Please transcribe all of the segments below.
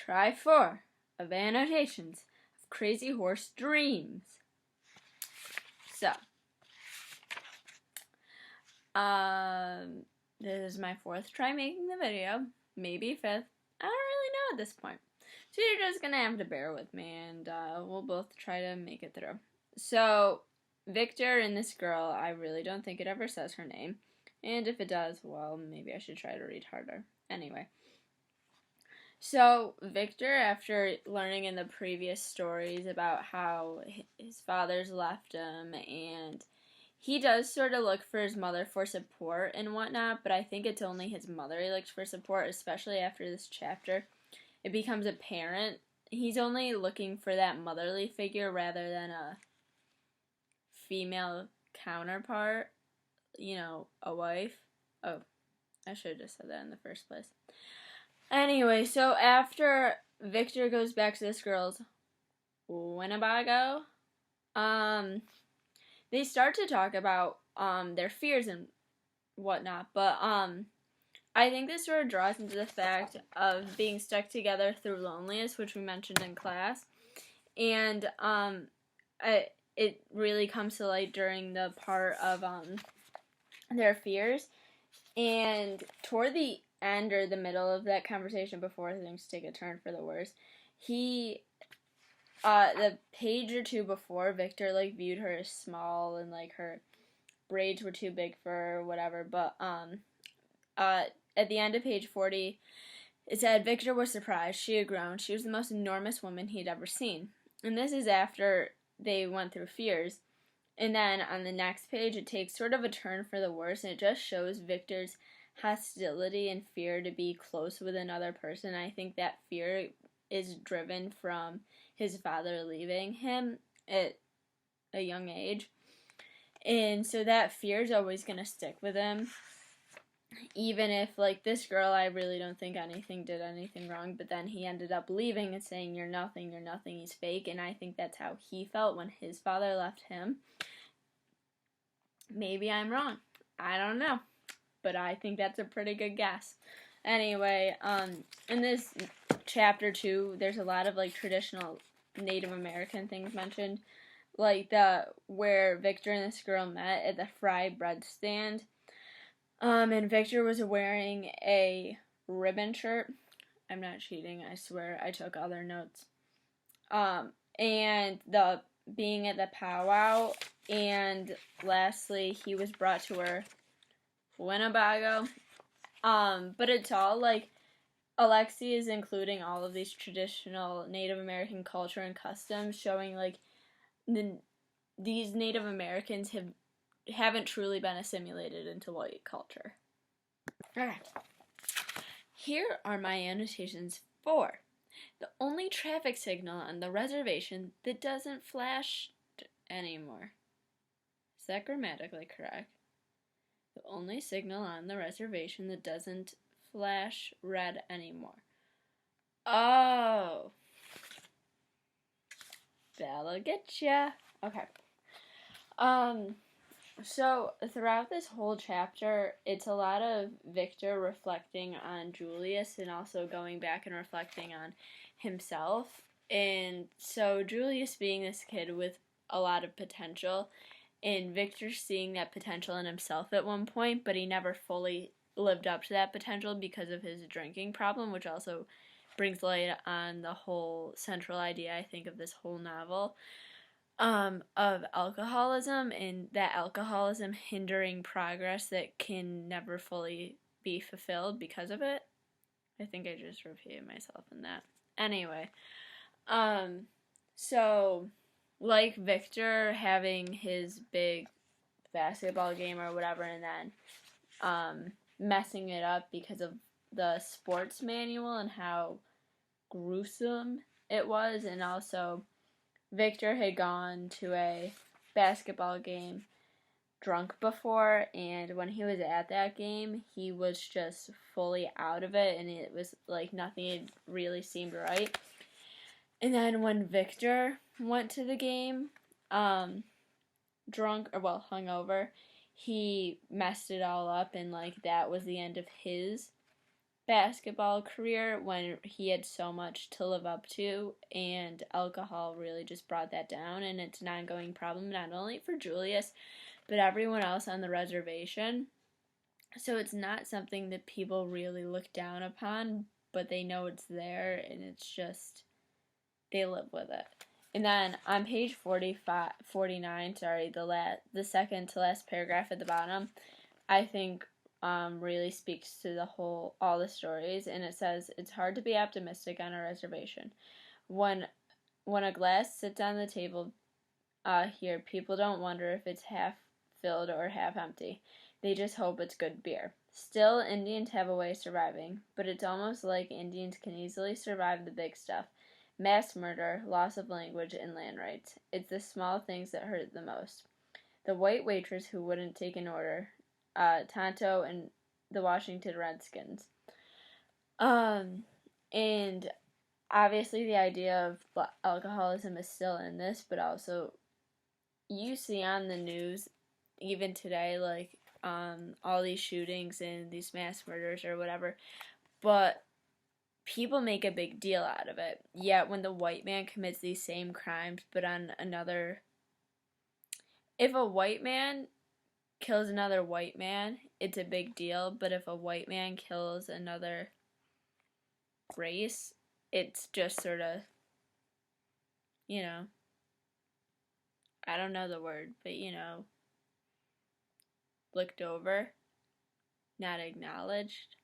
Try 4 of Annotations of Crazy Horse Dreams. So, this is my 4th try making the video, maybe 5th. I don't really know at this point. So you're just gonna have to bear with me, and we'll both try to make it through. So, Victor and this girl, I really don't think it ever says her name. And if it does, well, maybe I should try to read harder. Anyway. So, Victor, after learning in the previous stories about how his father's left him, and he does sort of look for his mother for support and whatnot, but I think it's only his mother he looks for support, especially after this chapter. It becomes apparent he's only looking for that motherly figure rather than a female counterpart, a wife. Oh, I should have just said that in the first place. Anyway, so after Victor goes back to this girl's Winnebago, they start to talk about their fears and whatnot, but I think this sort of draws into the fact of being stuck together through loneliness, which we mentioned in class, and it really comes to light during the part of their fears, and toward the end or the middle of that conversation before things take a turn for the worse, the page or two before, Victor viewed her as small and her braids were too big for her or whatever, but at the end of page 40 it said Victor was surprised. She had grown. She was the most enormous woman he'd ever seen. And this is after they went through fears. And then on the next page it takes sort of a turn for the worse, and it just shows Victor's hostility and fear to be close with another person. I think that fear is driven from his father leaving him at a young age, and so that fear is always going to stick with him, even if this girl, I really don't think did anything wrong, but then he ended up leaving and saying you're nothing, he's fake, and I think that's how he felt when his father left him. Maybe I'm wrong, I don't know, but I think that's a pretty good guess. Anyway, in this chapter 2, there's a lot of traditional Native American things mentioned, where Victor and this girl met at the fried bread stand. And Victor was wearing a ribbon shirt. I'm not cheating, I swear, I took other notes. And being at the powwow, and lastly, he was brought to her Winnebago. But it's all Alexi is including all of these traditional Native American culture and customs, showing these Native Americans haven't truly been assimilated into white culture. Okay. Here are my annotations for the only traffic signal on the reservation that doesn't flash anymore. Is that grammatically correct? The only signal on the reservation that doesn't flash red anymore. Oh. That'll get ya. Okay. So throughout this whole chapter, it's a lot of Victor reflecting on Julius and also going back and reflecting on himself. And so Julius being this kid with a lot of potential, and Victor seeing that potential in himself at one point, but he never fully lived up to that potential because of his drinking problem, which also brings light on the whole central idea, I think, of this whole novel, of alcoholism, and that alcoholism hindering progress that can never fully be fulfilled because of it. I think I just repeated myself in that. Anyway, so Victor having his big basketball game or whatever, and then messing it up because of the sports manual and how gruesome it was, and also Victor had gone to a basketball game drunk before, and when he was at that game, he was just fully out of it, and it was nothing had really seemed right. And then when Victor went to the game, drunk, or hungover, he messed it all up, and that was the end of his basketball career when he had so much to live up to, and alcohol really just brought that down, and it's an ongoing problem not only for Julius but everyone else on the reservation. So it's not something that people really look down upon, but they know it's there, and it's just they live with it. And then on page 49, the second to last paragraph at the bottom, I think really speaks to all the stories. And it says, it's hard to be optimistic on a reservation. When a glass sits on the table here, people don't wonder if it's half filled or half empty. They just hope it's good beer. Still, Indians have a way of surviving, but it's almost like Indians can easily survive the big stuff. Mass murder, loss of language, and land rights. It's the small things that hurt the most. The white waitress who wouldn't take an order, Tonto and the Washington Redskins. And obviously the idea of alcoholism is still in this, but also you see on the news, even today, like, all these shootings and these mass murders or whatever, but people make a big deal out of it. Yet when the white man commits these same crimes, but on another, if a white man kills another white man, it's a big deal, but if a white man kills another race, it's just sort of, I don't know the word, but looked over, not acknowledged.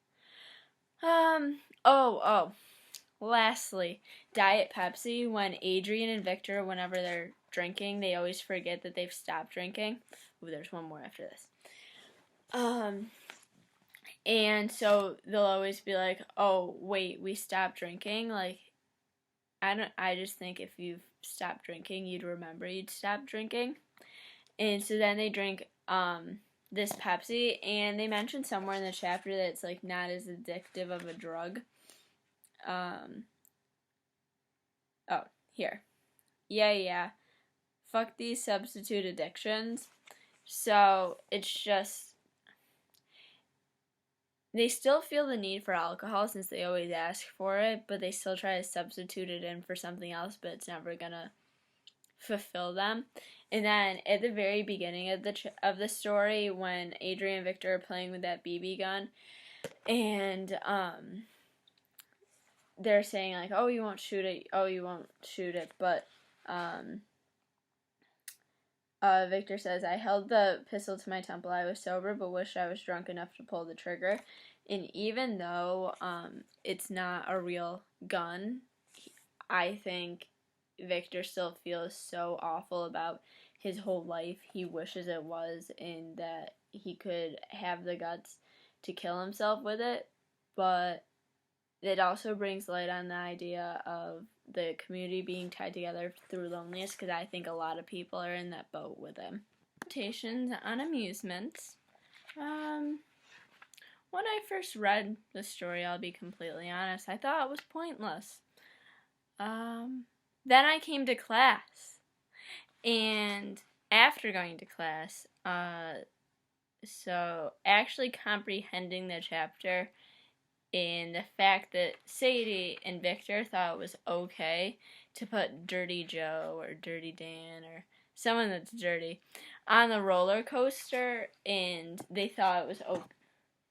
Lastly, Diet Pepsi. When Adrian and Victor, whenever they're drinking, they always forget that they've stopped drinking. Ooh, there's one more after this. And so they'll always be like, "Oh, wait, we stopped drinking." Like, I just think if you've stopped drinking, you'd remember you'd stopped drinking. And so then they drink this Pepsi, and they mention somewhere in the chapter that it's like not as addictive of a drug. Here. Yeah. Fuck these substitute addictions. So it's just, they still feel the need for alcohol since they always ask for it, but they still try to substitute it in for something else, but it's never gonna fulfill them. And then at the very beginning of the story, when Adrian and Victor are playing with that BB gun, and they're saying like, "Oh, you won't shoot it. Oh, you won't shoot it." But Victor says, "I held the pistol to my temple. I was sober, but wished I was drunk enough to pull the trigger." And even though it's not a real gun, I think Victor still feels so awful about his whole life. He wishes it was, and that he could have the guts to kill himself with it. But it also brings light on the idea of the community being tied together through loneliness, because I think a lot of people are in that boat with him. Annotations on amusements. When I first read the story, I'll be completely honest, I thought it was pointless. Then I came to class, and after going to class, so actually comprehending the chapter, and the fact that Sadie and Victor thought it was okay to put Dirty Joe or Dirty Dan or someone that's dirty on the roller coaster, and they thought it was okay.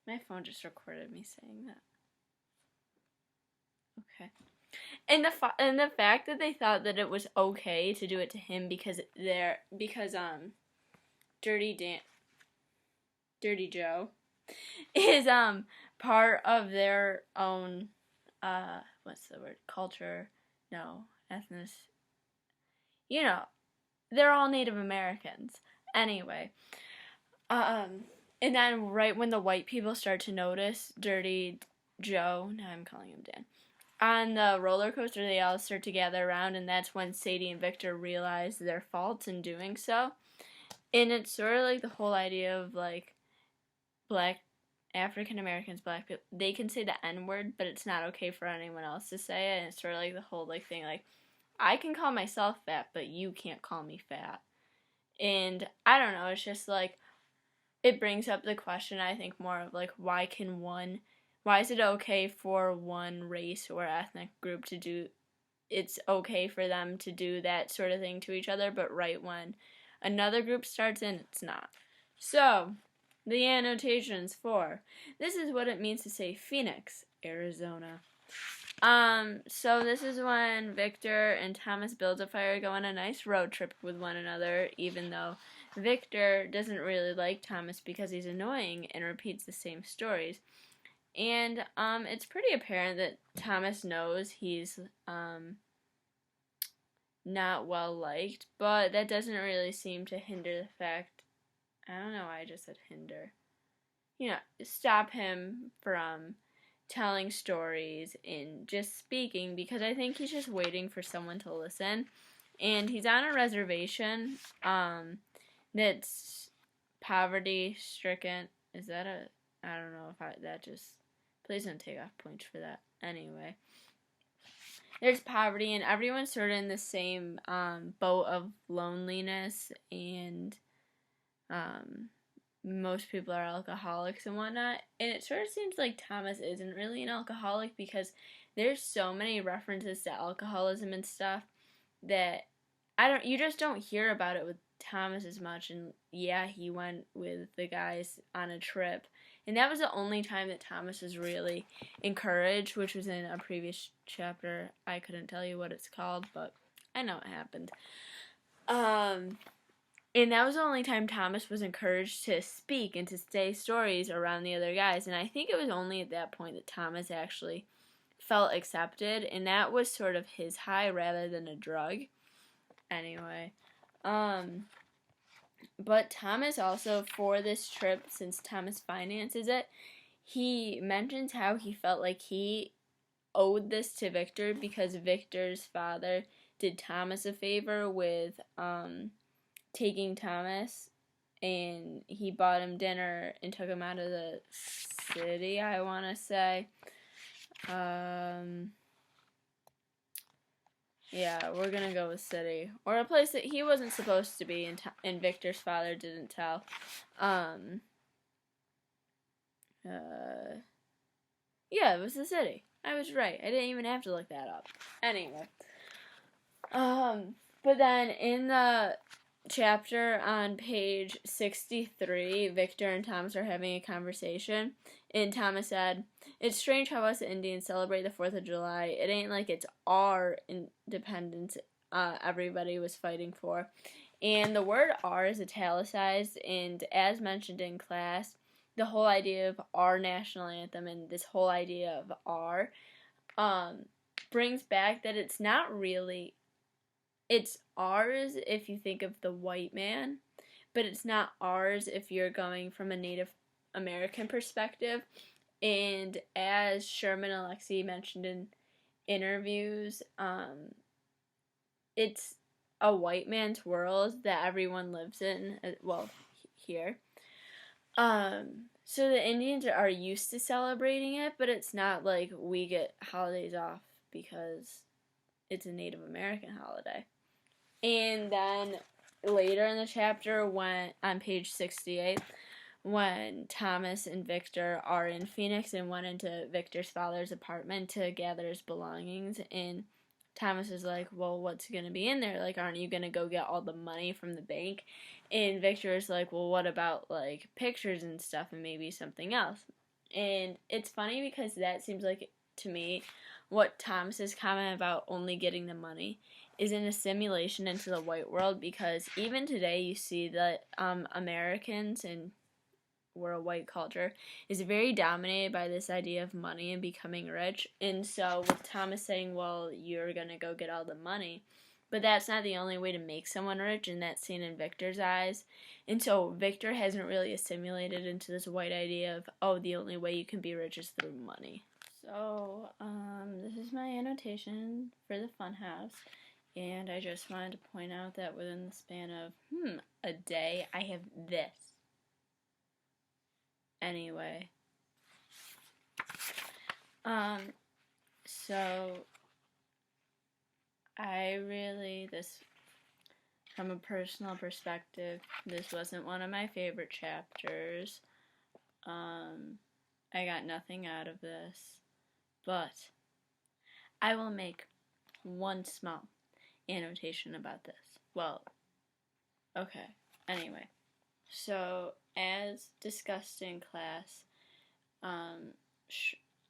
My phone just recorded me saying that. Okay. And the fact that they thought that it was okay to do it to him because Dirty Joe is part of their own what's the word? Culture? No, ethnic. They're all Native Americans. Anyway, and then right when the white people start to notice Dirty Joe, now I'm calling him Dan, on the roller coaster, they all start to gather around, and that's when Sadie and Victor realize their faults in doing so. And it's sort of like the whole idea of like black African Americans, black people, they can say the N-word, but it's not okay for anyone else to say it. And it's sort of like the whole like thing, like, I can call myself fat, but you can't call me fat. And I don't know, it's just like, it brings up the question, I think, more of like, why can one why is it okay for one race or ethnic group to do, it's okay for them to do that sort of thing to each other, but right when another group starts in, it's not. So, the annotations for, this is what it means to say Phoenix, Arizona. So this is when Victor and Thomas build a fire, go on a nice road trip with one another, even though Victor doesn't really like Thomas because he's annoying and repeats the same stories. And it's pretty apparent that Thomas knows he's not well liked, but that doesn't really seem to hinder the fact, I don't know why I just said hinder, stop him from telling stories and just speaking, because I think he's just waiting for someone to listen. And he's on a reservation that's poverty stricken. Is that I don't know if that just, please don't take off points for that. Anyway, there's poverty and everyone's sort of in the same boat of loneliness, and most people are alcoholics and whatnot, and it sort of seems like Thomas isn't really an alcoholic because there's so many references to alcoholism and stuff that you just don't hear about it with Thomas as much. And yeah, he went with the guys on a trip, and that was the only time that Thomas was really encouraged, which was in a previous chapter. I couldn't tell you what it's called, but I know it happened. And that was the only time Thomas was encouraged to speak and to say stories around the other guys. And I think it was only at that point that Thomas actually felt accepted. And that was sort of his high rather than a drug. Anyway. But Thomas also, for this trip, since Thomas finances it, he mentions how he felt like he owed this to Victor because Victor's father did Thomas a favor with, taking Thomas, and he bought him dinner and took him out of the city, I want to say. Yeah, we're gonna go with city, or a place that he wasn't supposed to be, and Victor's father didn't tell. Yeah, it was the city. I was right. I didn't even have to look that up. Anyway. But then in the chapter on page 63, Victor and Thomas are having a conversation, and Thomas said, "It's strange how us Indians celebrate the 4th of July. It ain't like it's our independence everybody was fighting for." And the word "our" is italicized, and as mentioned in class, the whole idea of our national anthem and this whole idea of "our" brings back that it's not really, it's ours if you think of the white man, but it's not ours if you're going from a Native American perspective. And as Sherman Alexie mentioned in interviews, it's a white man's world that everyone lives in, well, here. So the Indians are used to celebrating it, but it's not like we get holidays off because it's a Native American holiday. And then later in the chapter, when on page 68, when Thomas and Victor are in Phoenix and went into Victor's father's apartment to gather his belongings, and Thomas is like, "Well, what's going to be in there? Like, aren't you going to go get all the money from the bank?" And Victor is like, "Well, what about, like, pictures and stuff and maybe something else?" And it's funny because that seems like, to me, what Thomas's comment about only getting the money is in a simulation into the white world, because even today you see that Americans, and we're a white culture, is very dominated by this idea of money and becoming rich. And so with Thomas saying, "Well, you're going to go get all the money," but that's not the only way to make someone rich, and that's seen in Victor's eyes. And so Victor hasn't really assimilated into this white idea of, oh, the only way you can be rich is through money. So, this is my annotation for the funhouse. And I just wanted to point out that within the span of, a day, I have this. Anyway. So, from a personal perspective, this wasn't one of my favorite chapters. I got nothing out of this, but I will make one small annotation about this. Well, okay, anyway. So, as discussed in class, and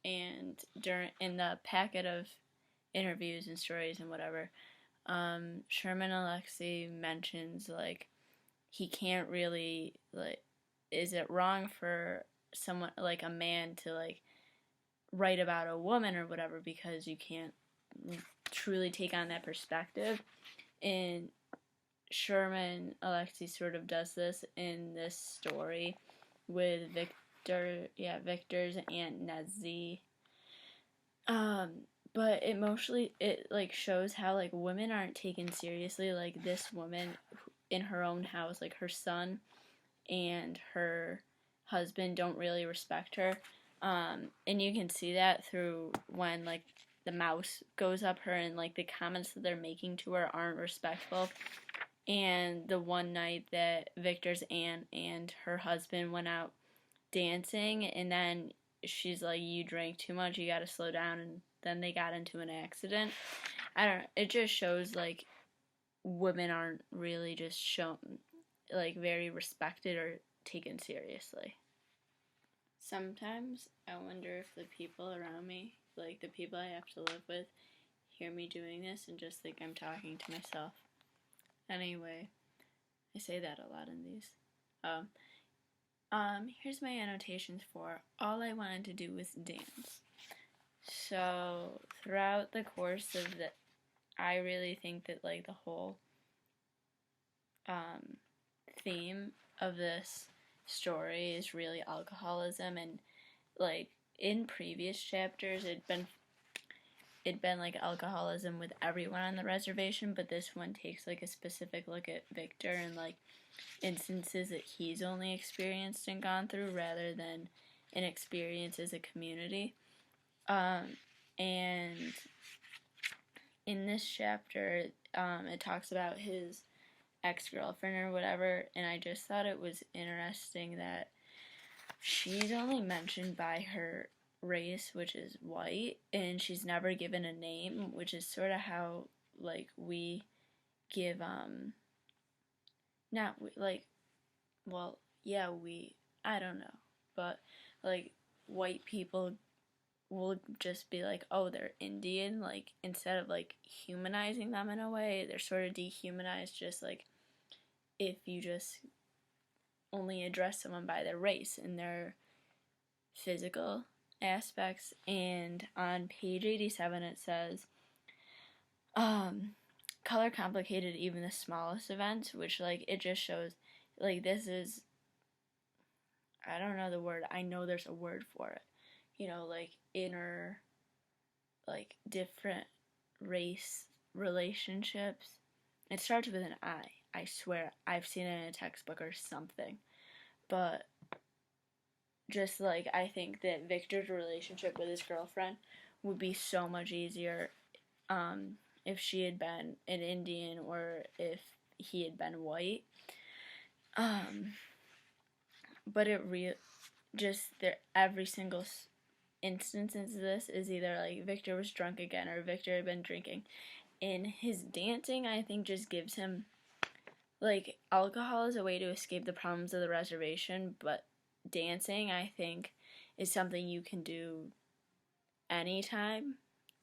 in the packet of interviews and stories and whatever, Sherman Alexie mentions, like, he can't really, like, is it wrong for someone, like, a man to, like, write about a woman or whatever, because you can't truly take on that perspective. And Sherman Alexie sort of does this in this story with Victor's Aunt Nezzy. But it like shows how, like, women aren't taken seriously. Like, this woman in her own house, like, her son and her husband don't really respect her. And you can see that through when, like, the mouse goes up her and, like, the comments that they're making to her aren't respectful. And the one night that Victor's aunt and her husband went out dancing, and then she's like, you drank too much, you gotta slow down, and then they got into an accident. I don't know, it just shows, like, women aren't really just shown, like, very respected or taken seriously. Sometimes I wonder if the people around me, like the people I have to live with, hear me doing this and just think I'm talking to myself. Anyway, I say that a lot in these. Here's my annotations for all I wanted to do was dance. So throughout the course of the, I really think that, like, the whole theme of this story is really alcoholism, and, like, in previous chapters it'd been like alcoholism with everyone on the reservation, but this one takes, like, a specific look at Victor and, like, instances that he's only experienced and gone through rather than an experience as a community. And in this chapter, it talks about his ex-girlfriend or whatever, and I just thought it was interesting that she's only mentioned by her race, which is white, and she's never given a name, which is sort of how, like, we give, not, like, well, yeah, I don't know, but, like, white people will just be like, oh, they're Indian, like, instead of, like, humanizing them in a way, they're sort of dehumanized, just, like, if you just only address someone by their race and their physical aspects. And on page 87 it says, color complicated even the smallest events, which, like, it just shows, like, this is, I don't know the word, I know there's a word for it, you know, like, inner, like, different race relationships. It starts with an I swear I've seen it in a textbook or something. But just, like, I think that Victor's relationship with his girlfriend would be so much easier if she had been an Indian or if he had been white. But every single instance of this is either, like, Victor was drunk again or Victor had been drinking. And his dancing, I think, just gives him, like, alcohol is a way to escape the problems of the reservation, but dancing, I think, is something you can do anytime.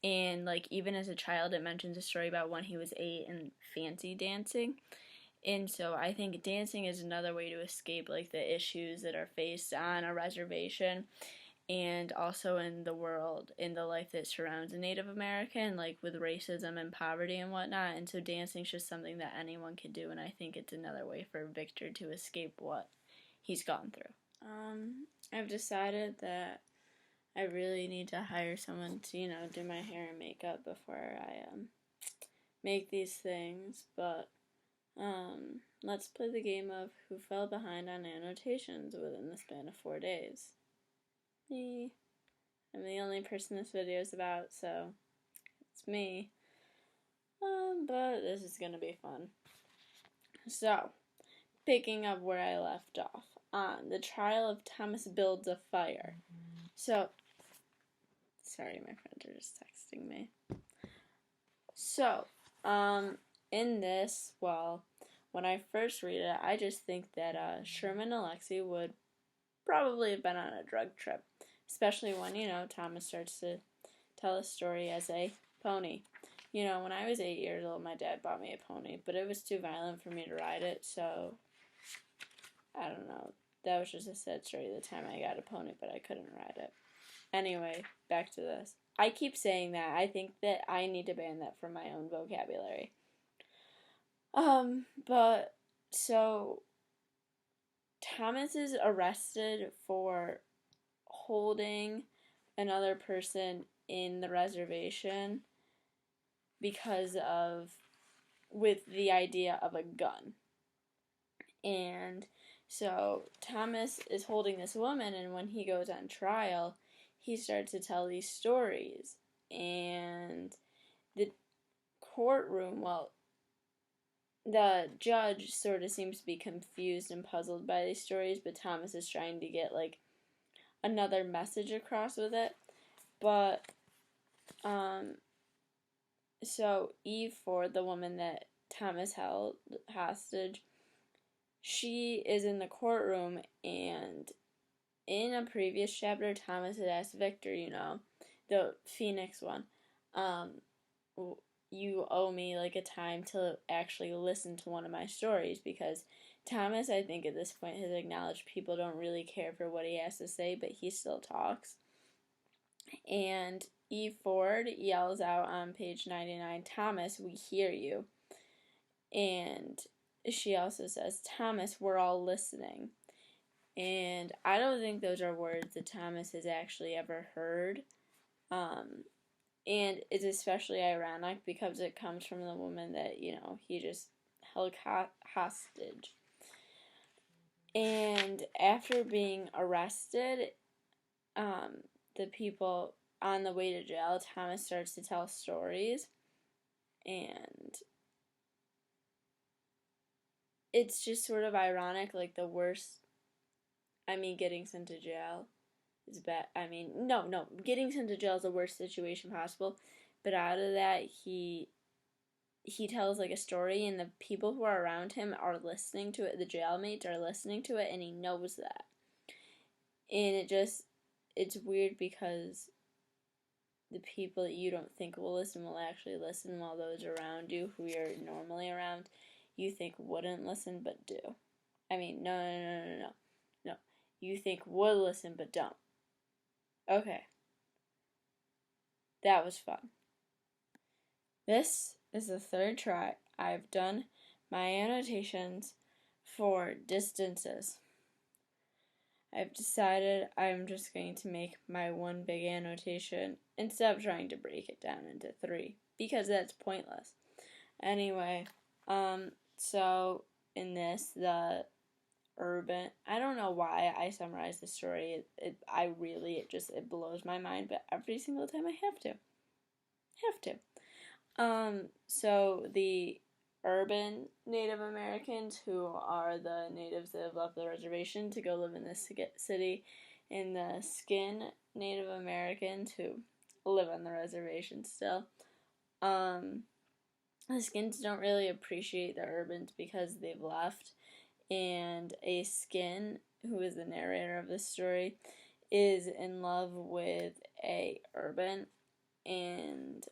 And, like, even as a child, it mentions a story about when he was 8 and fancy dancing. And so I think dancing is another way to escape, like, the issues that are faced on a reservation and also in the world, in the life that surrounds a Native American, like, with racism and poverty and whatnot. And so dancing's just something that anyone can do, and I think it's another way for Victor to escape what he's gone through. I've decided that I really need to hire someone to, you know, do my hair and makeup before I make these things, but let's play the game of who fell behind on annotations within the span of 4 days. Me. I'm the only person this video is about, so it's me. But this is gonna be fun. So, picking up where I left off, on the trial of Thomas Builds a Fire. So, sorry, my friends are just texting me. So, in this, well, when I first read it, I just think that Sherman and Alexei would probably have been on a drug trip, especially when, Thomas starts to tell a story as a pony. When I was 8 years old, my dad bought me a pony, but it was too violent for me to ride it, so I don't know. That was just a sad story the time I got a pony, but I couldn't ride it. Anyway, back to this. I keep saying that. I think that I need to ban that from my own vocabulary. But so Thomas is arrested for holding another person in the reservation with the idea of a gun. And so Thomas is holding this woman, and when he goes on trial, he starts to tell these stories. And the courtroom, the judge sort of seems to be confused and puzzled by these stories, but Thomas is trying to get another message across with it. But so Eve Ford, the woman that Thomas held hostage, she is in the courtroom, and in a previous chapter, Thomas had asked Victor, the Phoenix one, you owe me a time to actually listen to one of my stories, because Thomas, I think at this point, has acknowledged people don't really care for what he has to say, but he still talks. And Eve Ford yells out on page 99, "Thomas, we hear you." And she also says, "Thomas, we're all listening." And I don't think those are words that Thomas has actually ever heard. And it's especially ironic because it comes from the woman that, he just held hostage. And after being arrested, the people on the way to jail, Thomas starts to tell stories. And it's just sort of ironic, the worst, getting sent to jail is bad. No, getting sent to jail is the worst situation possible. But out of that, he tells a story, and the people who are around him are listening to it. The jailmates are listening to it, and he knows that. And it's weird because the people that you don't think will listen will actually listen, while those around you who you're normally around you think wouldn't listen but do. No. You think would listen but don't. Okay. That was fun. This is the third try I've done my annotations for distances. I've decided I'm just going to make my one big annotation instead of trying to break it down into 3, because that's pointless. Anyway, so in this, the urban, I don't know why I summarized the story. It blows my mind, but every single time I have to. So the urban Native Americans, who are the natives that have left the reservation to go live in this city, and the skin Native Americans who live on the reservation still. The skins don't really appreciate the urbans because they've left, and a skin, who is the narrator of this story, is in love with a urban, and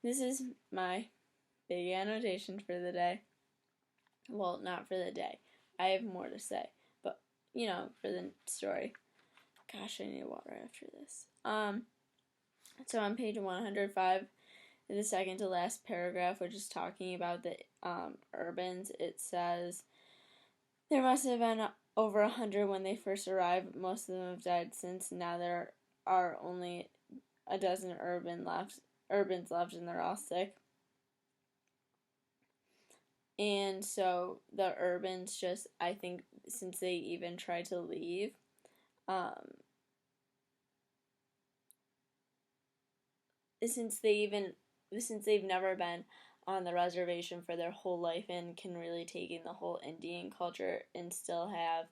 this is my big annotation for the day. Well, not for the day. I have more to say, but for the story. Gosh, I need water after this. So on page 105, the second to last paragraph, which is talking about the urbans, it says, "There must have been over 100 when they first arrived. Most of them have died since. Now there are only a dozen urbans left, and they're all sick." And so the urbans just, I think, since they even tried to leave, since they've never been on the reservation for their whole life and can really take in the whole Indian culture and still have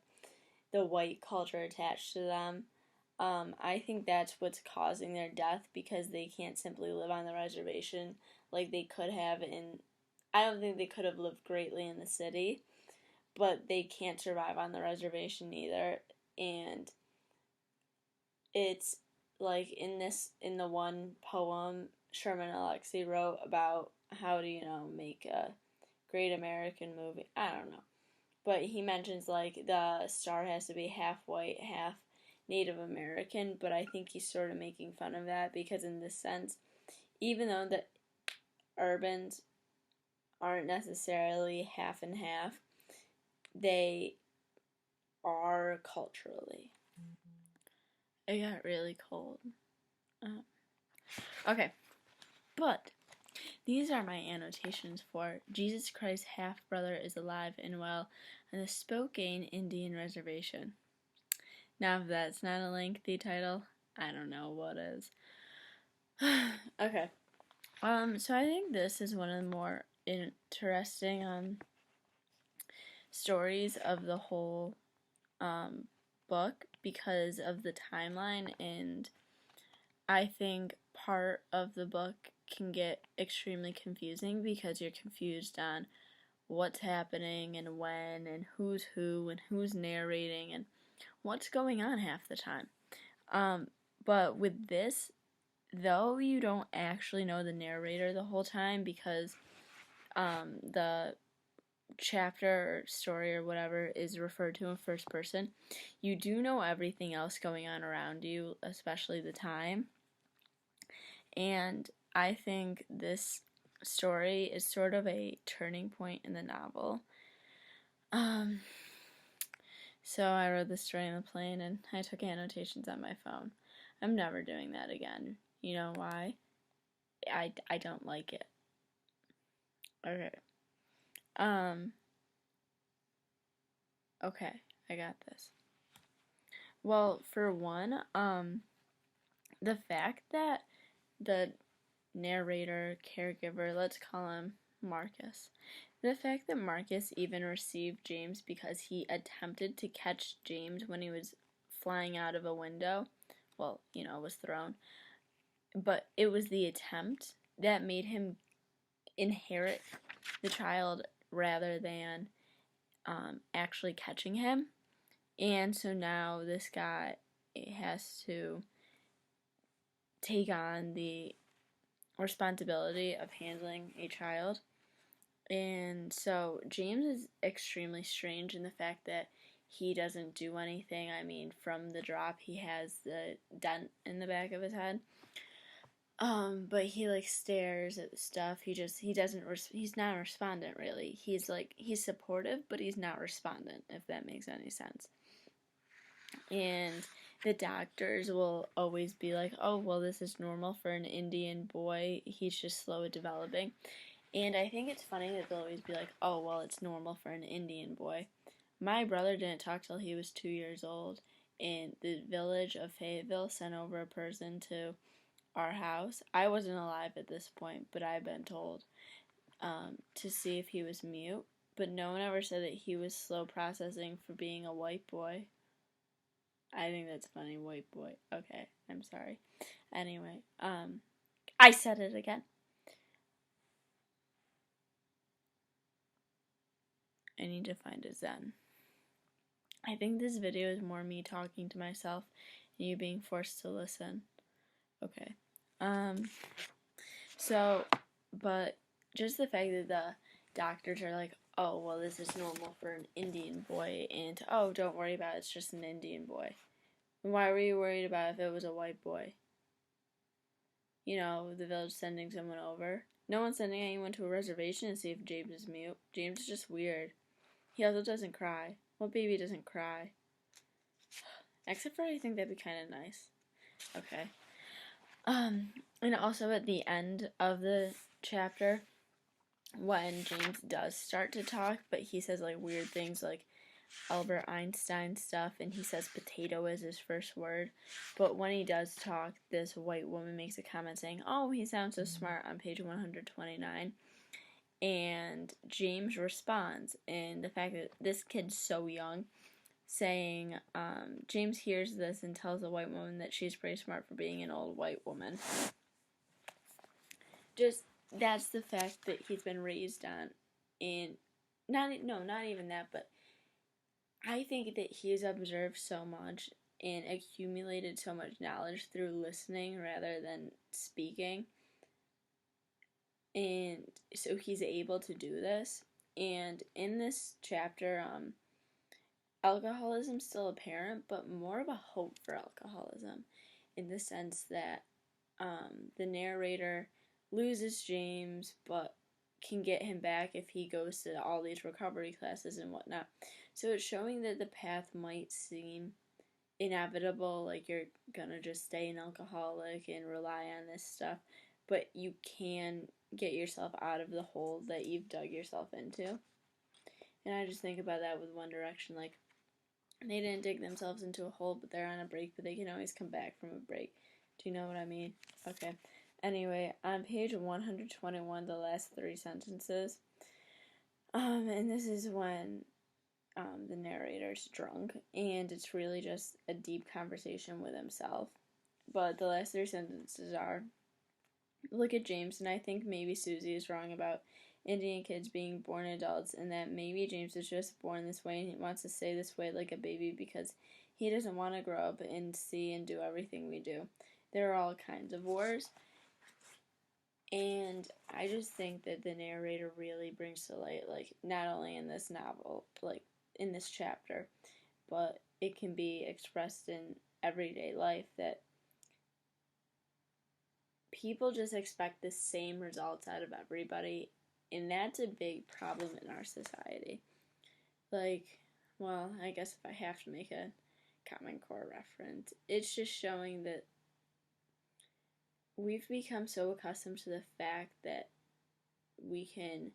the white culture attached to them. I think that's what's causing their death because they can't simply live on the reservation like they could have in. I don't think they could have lived greatly in the city, but they can't survive on the reservation either. And it's like in the one poem Sherman Alexie wrote about how to, make a great American movie. I don't know. But he mentions like the star has to be half white, half Native American, but I think he's sort of making fun of that because in this sense, even though the urbans aren't necessarily half and half, they are culturally. It got really cold. Okay, but these are my annotations for Jesus Christ's half-brother is alive and well on the Spokane Indian Reservation. Now, if that's not a lengthy title, I don't know what is. Okay. So I think this is one of the more interesting stories of the whole book because of the timeline, and I think part of the book can get extremely confusing because you're confused on what's happening and when and who's who and who's narrating and what's going on half the time. But with this, though you don't actually know the narrator the whole time because the chapter or story or whatever is referred to in first person, you do know everything else going on around you, especially the time. And I think this story is sort of a turning point in the novel. So I wrote this story on the plane and I took annotations on my phone. I'm never doing that again. You know why? I don't like it. Okay. Okay, I got this. Well, for one, the fact that the narrator, caregiver, let's call him Marcus, the fact that Marcus even received James because he attempted to catch James when he was flying out of a window, well, was thrown, but it was the attempt that made him inherit the child rather than actually catching him. And so now this guy has to take on the responsibility of handling a child. And so James is extremely strange in the fact that he doesn't do anything. I mean, from the drop, he has the dent in the back of his head. But he like stares at stuff. He's not a respondent really. He's supportive, but he's not respondent, if that makes any sense. And the doctors will always be like, oh, well, this is normal for an Indian boy. He's just slow at developing. And I think it's funny that they'll always be like, oh, well, it's normal for an Indian boy. My brother didn't talk till he was 2 years old, and the village of Fayetteville sent over a person to our house. I wasn't alive at this point, but I've been told to see if he was mute. But no one ever said that he was slow processing for being a white boy. I think that's funny, white boy. Okay, I'm sorry. Anyway, I said it again. I need to find a Zen. I think this video is more me talking to myself and you being forced to listen. Okay. But just the fact that the doctors are like, oh, well, this is normal for an Indian boy, and, oh, don't worry about it, it's just an Indian boy. Why were you worried about if it was a white boy? The village sending someone over. No one's sending anyone to a reservation to see if James is mute. James is just weird. He also doesn't cry. What baby doesn't cry? Except for I think that'd be kind of nice. Okay. And also at the end of the chapter, when James does start to talk, but he says like weird things like Albert Einstein stuff, and he says potato is his first word. But when he does talk, this white woman makes a comment saying, oh, he sounds so smart on page 129. And James responds, and the fact that this kid's so young, saying, James hears this and tells a white woman that she's pretty smart for being an old white woman. Just, that's the fact that he's been raised on, and not even that, but I think that he's observed so much and accumulated so much knowledge through listening rather than speaking, and so he's able to do this. And in this chapter, alcoholism's still apparent, but more of a hope for alcoholism, in the sense that the narrator loses James, but can get him back if he goes to all these recovery classes and whatnot. So it's showing that the path might seem inevitable, like you're gonna just stay an alcoholic and rely on this stuff, but you can get yourself out of the hole that you've dug yourself into. And I just think about that with One Direction, like, they didn't dig themselves into a hole, but they're on a break, but they can always come back from a break. Do you know what I mean? Okay. Anyway, on page 121, the last 3 sentences, and this is when the narrator's drunk, and it's really just a deep conversation with himself. But the last 3 sentences are, look at James, and I think maybe Susie is wrong about Indian kids being born adults, and that maybe James is just born this way and he wants to stay this way like a baby because he doesn't want to grow up and see and do everything we do. There are all kinds of wars, and I just think that the narrator really brings to light, like, not only in this novel, like in this chapter, but it can be expressed in everyday life, that people just expect the same results out of everybody, and that's a big problem in our society. Like, well, I guess if I have to make a Common Core reference, it's just showing that we've become so accustomed to the fact that we can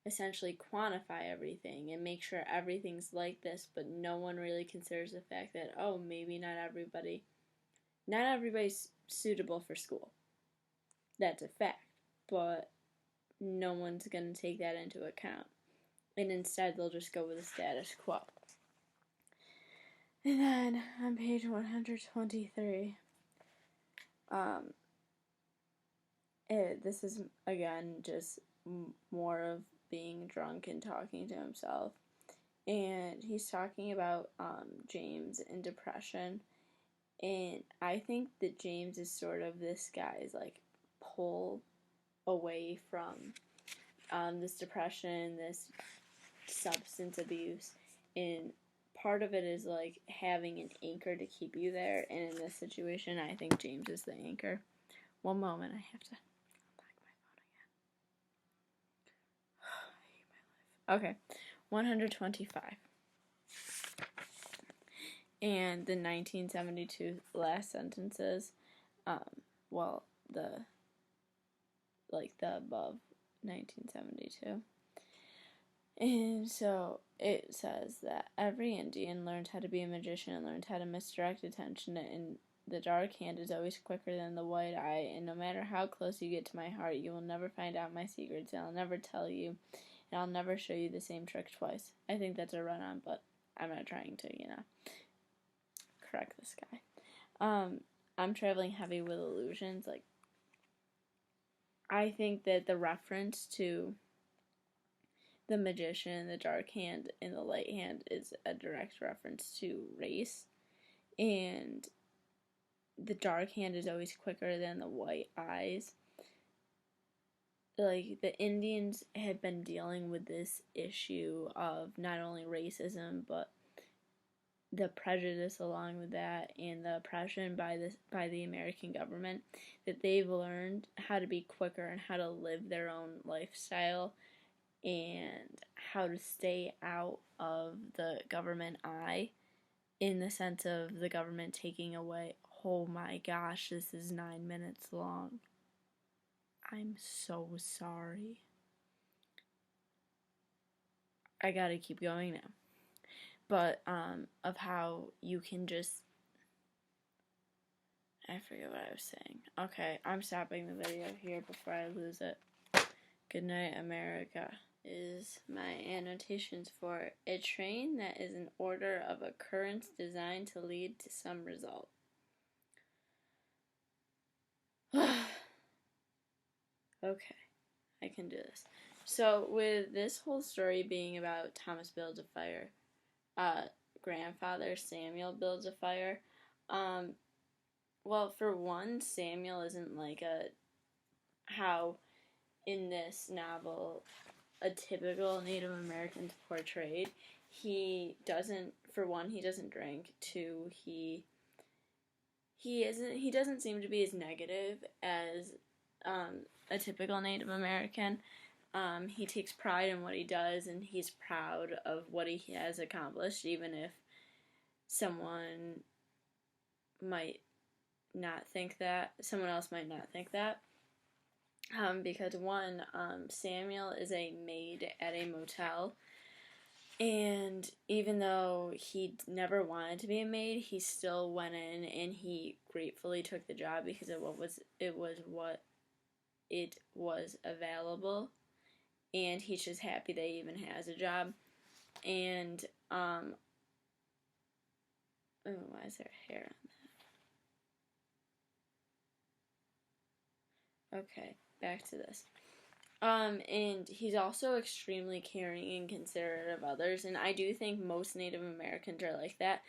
essentially quantify everything and make sure everything's like this, but no one really considers the fact that, oh, maybe not everybody's suitable for school. That's a fact, but no one's going to take that into account, and instead they'll just go with the status quo. And then on page 123, this is again just more of being drunk and talking to himself, and he's talking about James and depression, and I think that James is sort of this guy's like pull away from this depression, this substance abuse, and part of it is like having an anchor to keep you there, and in this situation I think James is the anchor. One moment, I have to unlock my phone again. I hate my life. Okay, 125. And the 1972 last sentences, well, the above 1972. And so it says that every Indian learned how to be a magician and learned how to misdirect attention, and the dark hand is always quicker than the white eye, and no matter how close you get to my heart, you will never find out my secrets, and I'll never tell you, and I'll never show you the same trick twice. I think that's a run-on, but I'm not trying to, correct this guy. I'm traveling heavy with illusions. Like, I think that the reference to the magician, the dark hand, and the light hand is a direct reference to race. And the dark hand is always quicker than the white eyes. Like, the Indians had been dealing with this issue of not only racism, but the prejudice along with that, and the oppression by the American government, that they've learned how to be quicker and how to live their own lifestyle and how to stay out of the government eye, in the sense of the government taking away. Oh my gosh, this is 9 minutes long. I'm so sorry. I gotta keep going now. But of how you can just, I forget what I was saying. Okay, I'm stopping the video here before I lose it. Good night, America. is my annotations for a train that is an order of occurrence designed to lead to some result. Okay, I can do this. So, with this whole story being about Thomas builds a fire, grandfather Samuel builds a fire, well, for one, Samuel isn't like how in this novel a typical Native American's portrayed. He doesn't, for one, he doesn't drink. Two, he doesn't seem to be as negative as a typical Native American. He takes pride in what he does, and he's proud of what he has accomplished, even if someone might not think that. Someone else might not think that. Because one, Samuel is a maid at a motel, and even though he never wanted to be a maid, he still went in and he gratefully took the job because of what it was available, and he's just happy that he even has a job. And oh, why is there hair on that? Okay, back to this. And he's also extremely caring and considerate of others, and I do think most Native Americans are like that.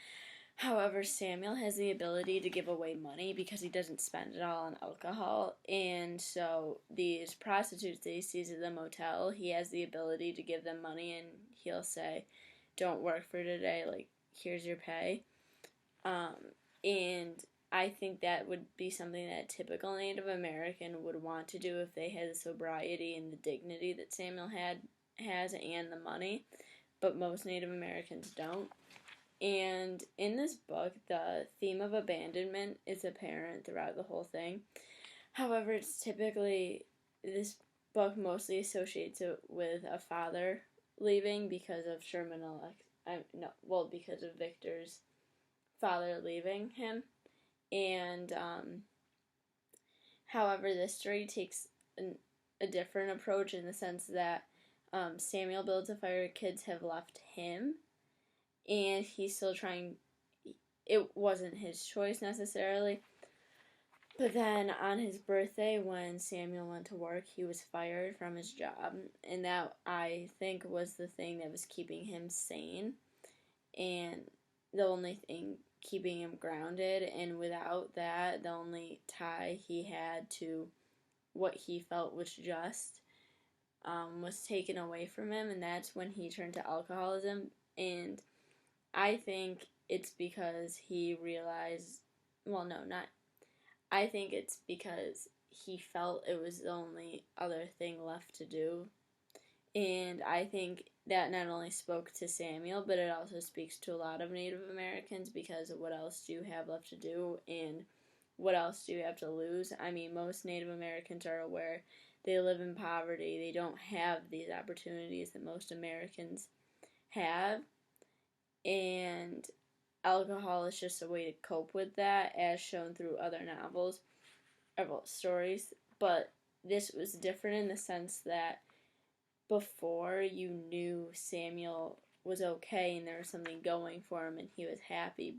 However, Samuel has the ability to give away money because he doesn't spend it all on alcohol, and so these prostitutes that he sees at the motel, he has the ability to give them money, and he'll say, "Don't work for today, like, here's your pay." And I think that would be something that a typical Native American would want to do if they had the sobriety and the dignity that Samuel has and the money, but most Native Americans don't. And in this book, the theme of abandonment is apparent throughout the whole thing. However, it's typically, this book mostly associates it with a father leaving because of because of Victor's father leaving him. And however, this story takes a different approach in the sense that Samuel builds a fire, kids have left him, and he's still trying. It wasn't his choice necessarily, but then on his birthday, when Samuel went to work, he was fired from his job, and that, I think, was the thing that was keeping him sane, and the only thing keeping him grounded. And without that, the only tie he had to what he felt was just was taken away from him, and that's when he turned to alcoholism. And I think it's because he realized, well, no, not, I think it's because he felt it was the only other thing left to do. And I think that not only spoke to Samuel, but it also speaks to a lot of Native Americans, because what else do you have left to do, and what else do you have to lose? I mean, most Native Americans are aware they live in poverty. They don't have these opportunities that most Americans have, and alcohol is just a way to cope with that, as shown through other novels, or stories. But this was different in the sense that before, you knew Samuel was okay and there was something going for him and he was happy,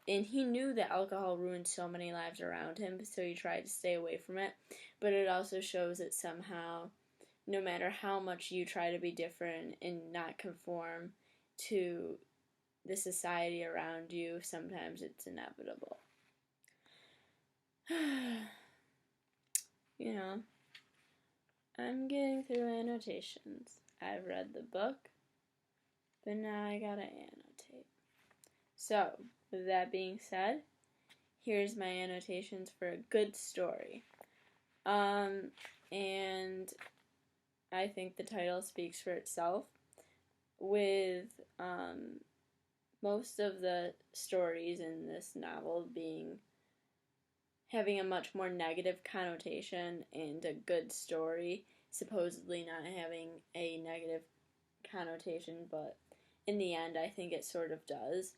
and he knew that alcohol ruined so many lives around him, so he tried to stay away from it. But it also shows that somehow, no matter how much you try to be different and not conform to the society around you, sometimes it's inevitable. You know, I'm getting through annotations. I've read the book, but now I gotta annotate. So, with that being said, here's my annotations for a good story. And I think the title speaks for itself. With most of the stories in this novel having a much more negative connotation, and a good story supposedly not having a negative connotation, but in the end I think it sort of does.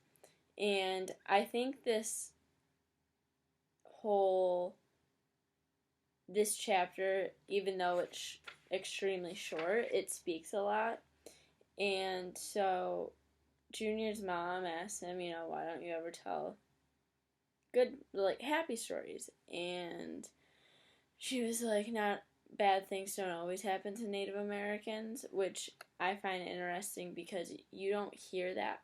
And I think this whole this chapter, even though it's extremely short, it speaks a lot. And so Junior's mom asked him, why don't you ever tell good, like, happy stories? And she was like, not bad things don't always happen to Native Americans, which I find interesting because you don't hear that.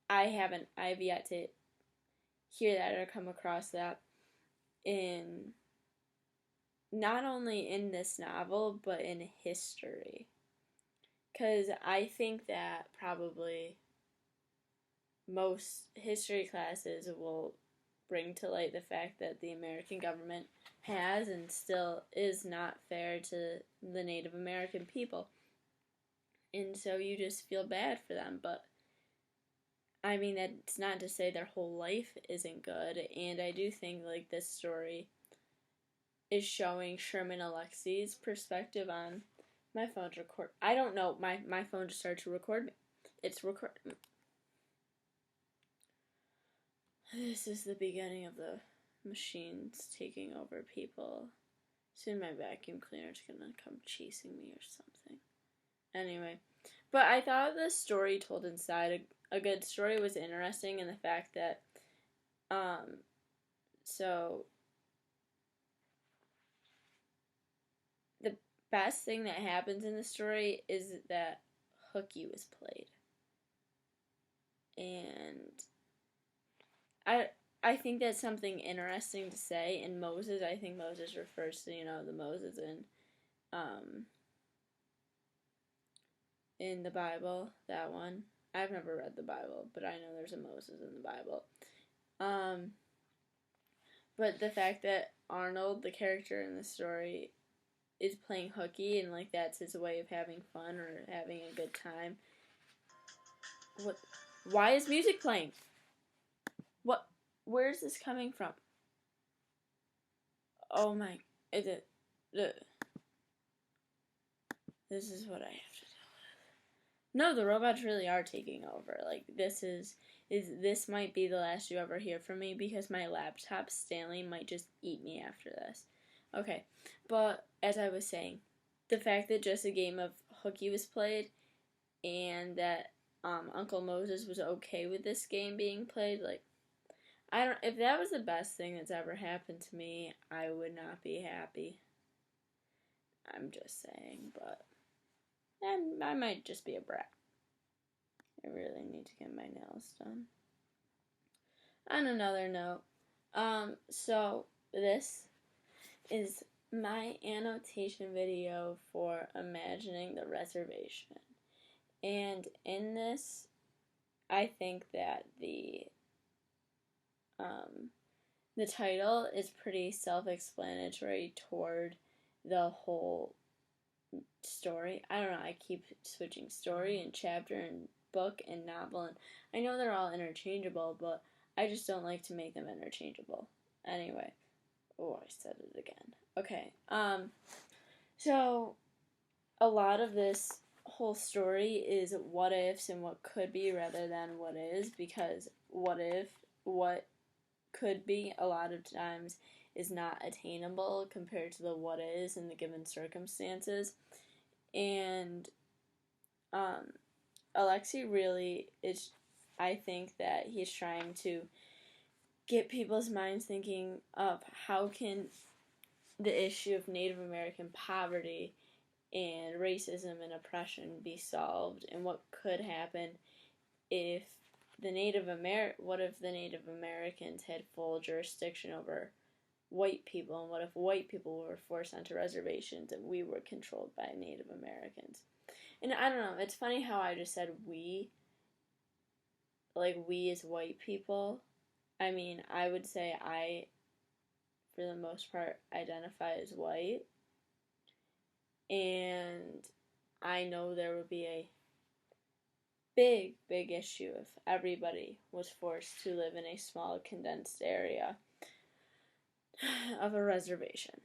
I've yet to hear that or come across that in, not only in this novel, but in history. Because I think that probably most history classes will bring to light the fact that the American government has and still is not fair to the Native American people. And so you just feel bad for them. But I mean, that's not to say their whole life isn't good. And I do think, like, this story is showing Sherman Alexi's perspective on. My phone's record. I don't know. My phone just started to record me. It's record. This is the beginning of the machines taking over people. Soon my vacuum cleaner's gonna come chasing me or something. Anyway, but I thought the story told inside a good story was interesting in the fact that, so the best thing that happens in the story is that hooky was played. And I think that's something interesting to say. In Moses, I think Moses refers to, the Moses in the Bible, that one. I've never read the Bible, but I know there's a Moses in the Bible. But the fact that Arnold, the character in the story, is playing hooky and, like, that's his way of having fun or having a good time. What? Why is music playing? What? Where's this coming from? Oh my! This is what I have to deal with. No, the robots really are taking over. Like, this might be the last you ever hear from me because my laptop, Stanley, might just eat me after this. Okay, but as I was saying, the fact that just a game of hooky was played and that Uncle Moses was okay with this game being played, like, if that was the best thing that's ever happened to me, I would not be happy. I'm just saying, but I might just be a brat. I really need to get my nails done. On another note, so this is my annotation video for Imagining the Reservation. And in this, I think that the title is pretty self-explanatory toward the whole story. I don't know, I keep switching story and chapter and book and novel, and I know they're all interchangeable, but I just don't like to make them interchangeable. Anyway, I said it again. Okay, so a lot of this whole story is what ifs and what could be rather than what is, because what could be a lot of times is not attainable compared to the what is in the given circumstances. And Alexi really is, I think that he's trying to get people's minds thinking of how can the issue of Native American poverty and racism and oppression be solved, and what could happen if what if the Native Americans had full jurisdiction over white people, and what if white people were forced onto reservations and we were controlled by Native Americans? And I don't know, it's funny how I just said we, like we as white people. I mean, I would say I, for the most part, identify as white, and I know there would be a big issue if everybody was forced to live in a small condensed area of a reservation.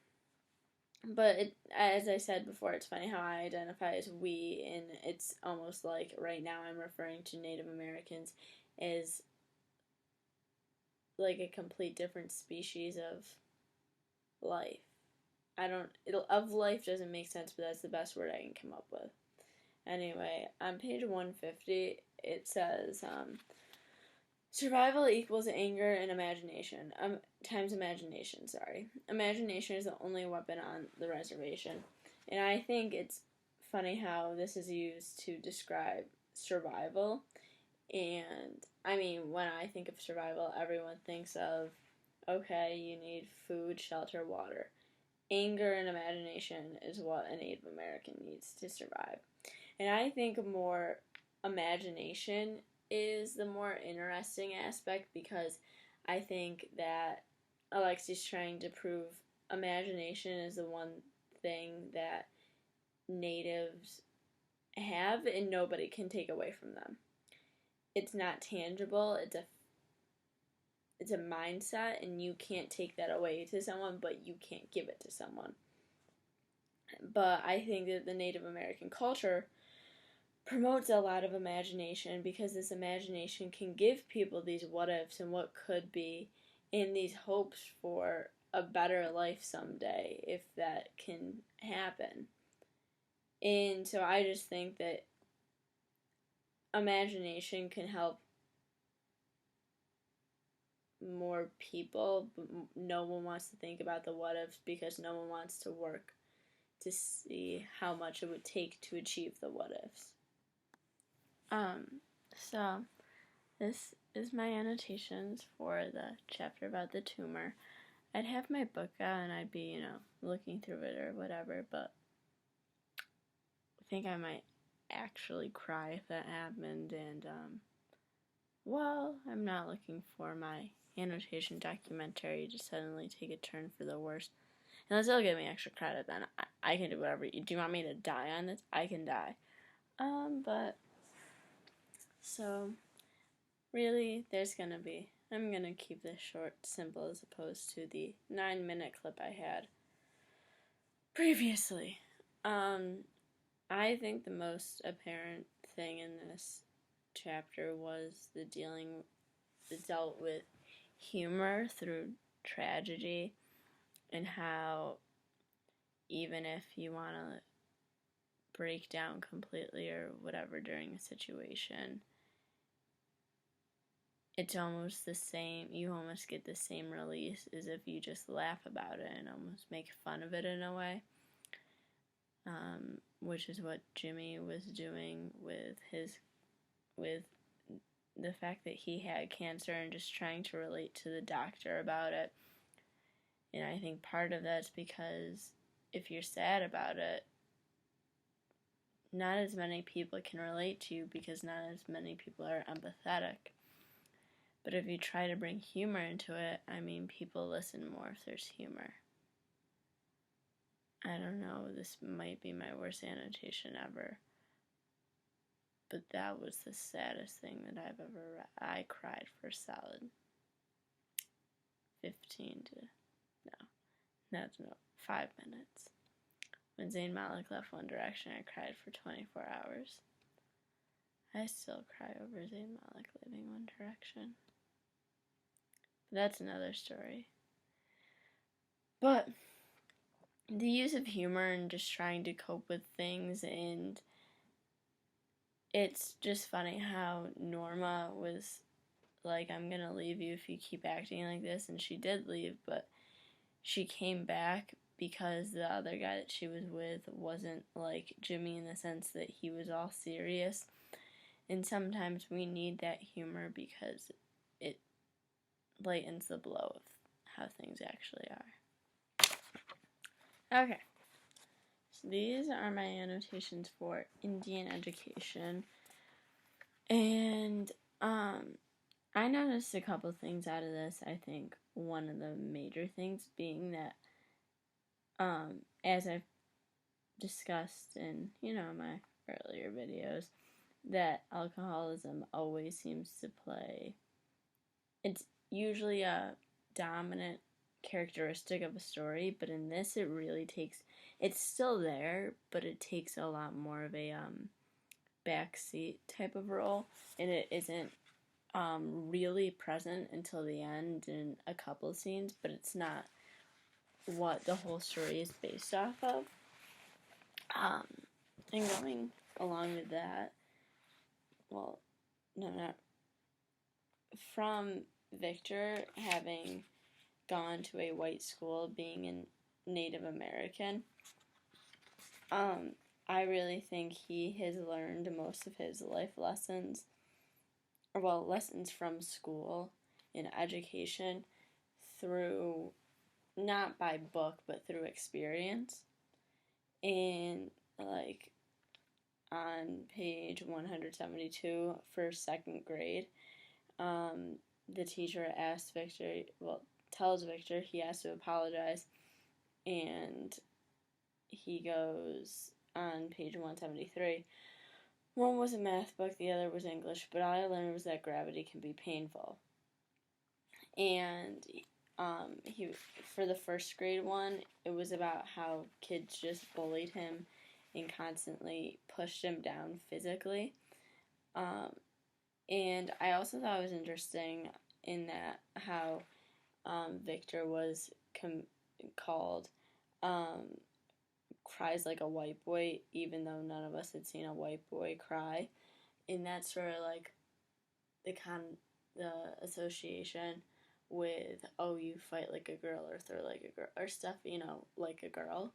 But as I said before, it's funny how I identify as we, and it's almost like right now I'm referring to Native Americans as like a complete different species of life. of life doesn't make sense, but that's the best word I can come up with. Anyway, on page 150, it says, survival equals anger and imagination. Times imagination, sorry. Imagination is the only weapon on the reservation. And I think it's funny how this is used to describe survival. And, I mean, when I think of survival, everyone thinks of, okay, you need food, shelter, water. Anger and imagination is what a Native American needs to survive. And I think more imagination is the more interesting aspect, because I think that Alexi's trying to prove imagination is the one thing that natives have and nobody can take away from them. It's not tangible, it's a mindset, and you can't take that away to someone, but you can't give it to someone. But I think that the Native American culture promotes a lot of imagination, because this imagination can give people these what ifs and what could be, and these hopes for a better life someday, if that can happen. And so I just think that imagination can help more people, but no one wants to think about the what ifs because no one wants to work to see how much it would take to achieve the what ifs. So this is my annotations for the chapter about the tumor. I'd have my book out and I'd be, looking through it or whatever, but I think I might actually cry if that happened, and, well, I'm not looking for my annotation documentary to suddenly take a turn for the worse. Unless it'll give me extra credit, then I can do whatever. Do you want me to die on this? I can die. But, so, really, I'm gonna keep this short, simple, as opposed to the 9-minute clip I had previously. I think the most apparent thing in this chapter was dealt with humor through tragedy, and how even if you want to break down completely or whatever during a situation, it's almost the same. You almost get the same release as if you just laugh about it and almost make fun of it in a way, which is what Jimmy was doing with the fact that he had cancer, and just trying to relate to the doctor about it. And I think part of that's because if you're sad about it, not as many people can relate to you, because not as many people are empathetic. But if you try to bring humor into it, people listen more if there's humor. I don't know, this might be my worst annotation ever, but that was the saddest thing that I've ever read. I cried for a solid 5 minutes. When Zayn Malik left One Direction, I cried for 24 hours. I still cry over Zayn Malik leaving One Direction. But that's another story. But the use of humor and just trying to cope with things, and it's just funny how Norma was like, I'm gonna leave you if you keep acting like this, and she did leave, but she came back because the other guy that she was with wasn't like Jimmy, in the sense that he was all serious. And sometimes we need that humor because it lightens the blow of how things actually are. Okay, so these are my annotations for Indian education, and I noticed a couple things out of this. I think one of the major things being that, as I've discussed in, my earlier videos, that alcoholism always seems to play, it's usually a dominant characteristic of a story, but in this it really takes, it's still there, but it takes a lot more of a backseat type of role, and it isn't really present until the end in a couple of scenes, but it's not what the whole story is based off of. And going along with that, well, no, not from Victor having gone to a white school, being a Native American, I really think he has learned most of his life lessons, or well, lessons from school and education through, not by book, but through experience. And like on page 172 for second grade, the teacher asks Victor, tells Victor he has to apologize, and he goes on page 173, one was a math book, the other was English, but all I learned was that gravity can be painful. And he, for the first grade one, it was about how kids just bullied him and constantly pushed him down physically. And I also thought it was interesting in that how Victor was called cries like a white boy, even though none of us had seen a white boy cry. And that's sort of like the association with, oh, you fight like a girl or throw like a girl or stuff, like a girl.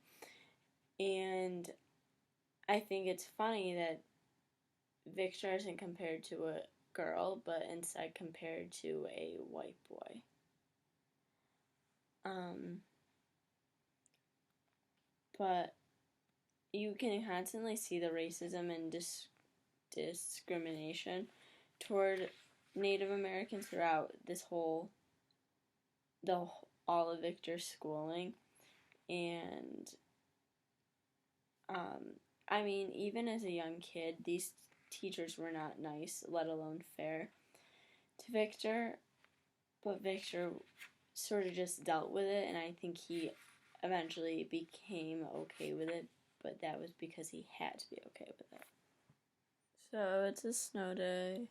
And I think it's funny that Victor isn't compared to a girl, but instead compared to a white boy. But you can constantly see the racism and discrimination toward Native Americans throughout all of Victor's schooling. And I mean, even as a young kid, these teachers were not nice, let alone fair to Victor. But Victor sort of just dealt with it, and I think he eventually became okay with it, but that was because he had to be okay with it. So it's a snow day.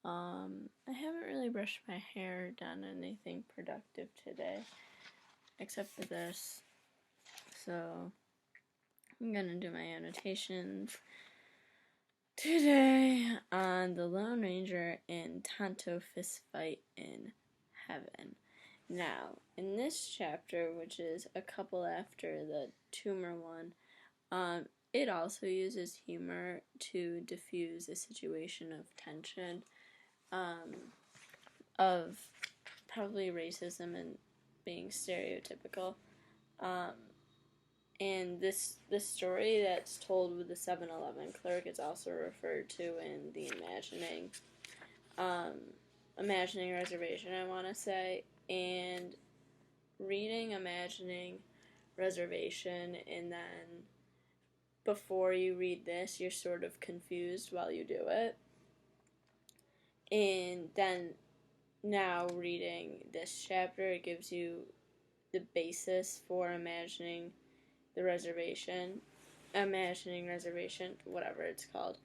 I haven't really brushed my hair, done anything productive today, except for this. So I'm gonna do my annotations today on the Lone Ranger and Tonto fist fight in heaven. Now, in this chapter, which is a couple after the tumor one, it also uses humor to diffuse a situation of tension, of probably racism and being stereotypical. And this story that's told with the 7-Eleven clerk is also referred to in the Imagining Reservation, I want to say. And reading Imagining Reservation, and then before you read this, you're sort of confused while you do it. And then now reading this chapter, it gives you the basis for Imagining Reservation, whatever it's called.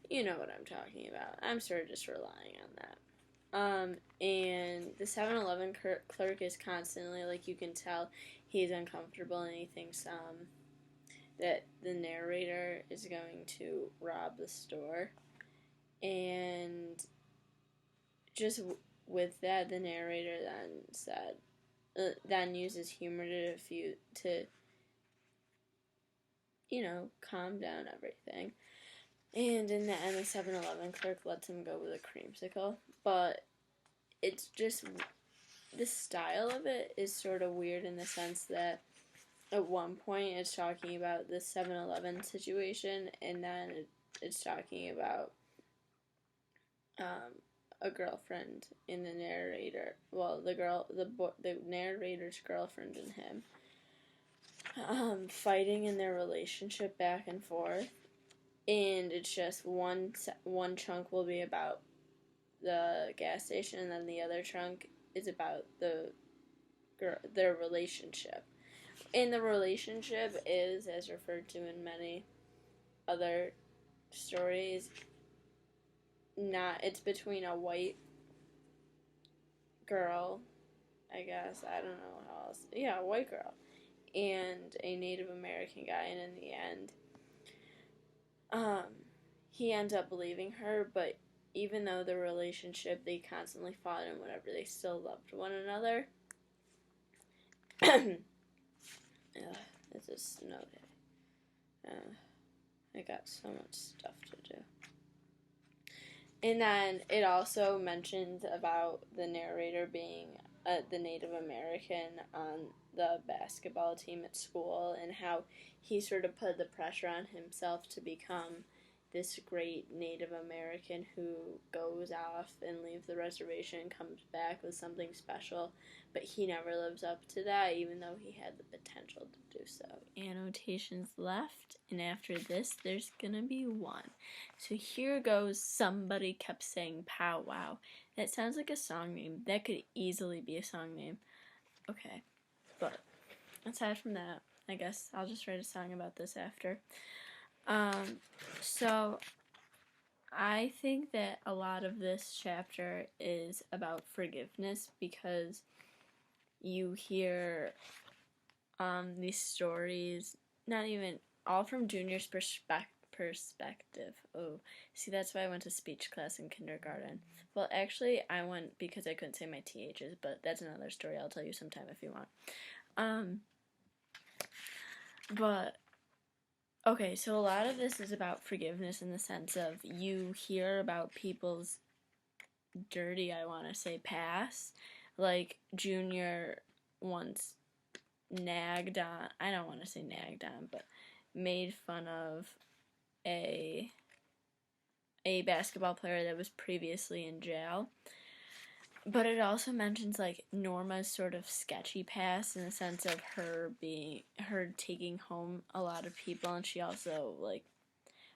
You know what I'm talking about. I'm sort of just relying on that. And the 7-Eleven clerk is constantly, like, you can tell he's uncomfortable, and he thinks that the narrator is going to rob the store. And just with that, the narrator then uses humor to calm down everything. And in the end, the 7-Eleven clerk lets him go with a creamsicle. But it's just, the style of it is sort of weird in the sense that at one point it's talking about the 7-Eleven situation, and then it's talking about a girlfriend in the narrator. Well, the narrator's girlfriend and him fighting in their relationship back and forth. And it's just one chunk will be about the gas station, and then the other chunk is about their relationship. And the relationship is, as referred to in many other stories, it's between a white girl, I guess, I don't know how else. Yeah, a white girl. and a Native American guy, and in the end, he ends up leaving her, but even though the relationship, they constantly fought and whatever, they still loved one another. It's a snow day. I got so much stuff to do. And then it also mentions about the narrator being the Native American on the basketball team at school, and how he sort of put the pressure on himself to become this great Native American who goes off and leaves the reservation and comes back with something special, but he never lives up to that, even though he had the potential to do so. Annotations left, and after this, there's gonna be one. So here goes Somebody Kept Saying Pow Wow. That sounds like a song name. That could easily be a song name. Okay, but aside from that, I guess I'll just write a song about this after. So I think that a lot of this chapter is about forgiveness, because you hear these stories, not even all from Junior's perspective. Oh, see, that's why I went to speech class in kindergarten. Well, actually, I went because I couldn't say my THs, but that's another story I'll tell you sometime if you want. But okay, so a lot of this is about forgiveness in the sense of you hear about people's dirty, I want to say, past. Like, Junior once nagged on, I don't want to say nagged on, but made fun of a basketball player that was previously in jail. But it also mentions, like, Norma's sort of sketchy past in the sense of her taking home a lot of people, and she also, like,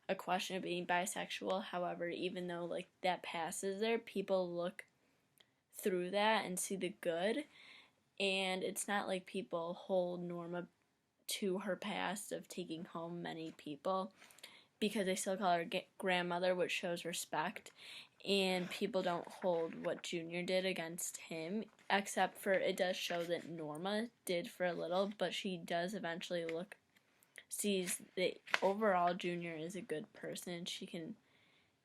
a question of being bisexual. However, even though, like, that past is there, people look through that and see the good, and it's not like people hold Norma to her past of taking home many people, because they still call her grandmother, which shows respect. And people don't hold what Junior did against him, except for it does show that Norma did for a little, but she does eventually sees that overall Junior is a good person. She can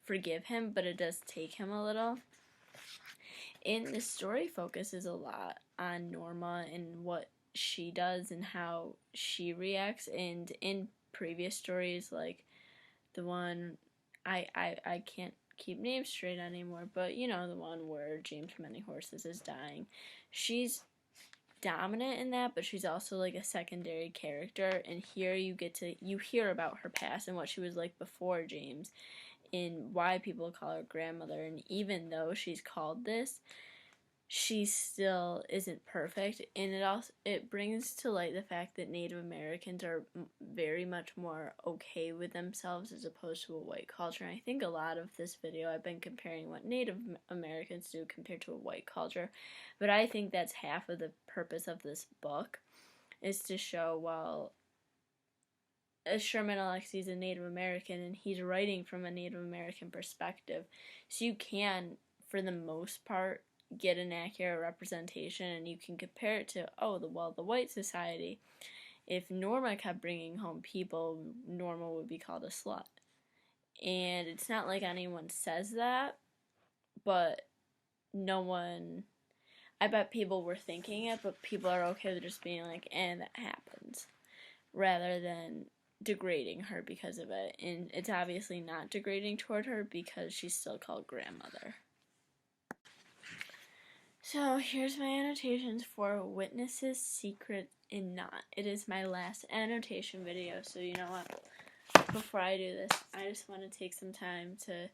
forgive him, but it does take him a little. And the story focuses a lot on Norma and what she does and how she reacts. And in previous stories, like the one, I can't keep names straight anymore, but you know, the one where James from Many Horses is dying. She's dominant in that, but she's also like a secondary character, and here you hear about her past and what she was like before James, and why people call her grandmother. And even though she's called this, she still isn't perfect, and it brings to light the fact that Native Americans are very much more okay with themselves as opposed to a white culture. And I think a lot of this video I've been comparing what Native Americans do compared to a white culture, but I think that's half of the purpose of this book, is to show, well, Sherman Alexie is a Native American and he's writing from a Native American perspective, so you can, for the most part, get an accurate representation, and you can compare it to, the white society. If Norma kept bringing home people, Norma would be called a slut. And it's not like anyone says that, but I bet people were thinking it, but people are okay with just being like, that happens, rather than degrading her because of it. And it's obviously not degrading toward her because she's still called grandmother. So here's my annotations for Witnesses, Secret, and Not. It is my last annotation video, so you know what? Before I do this, I just want to take some time to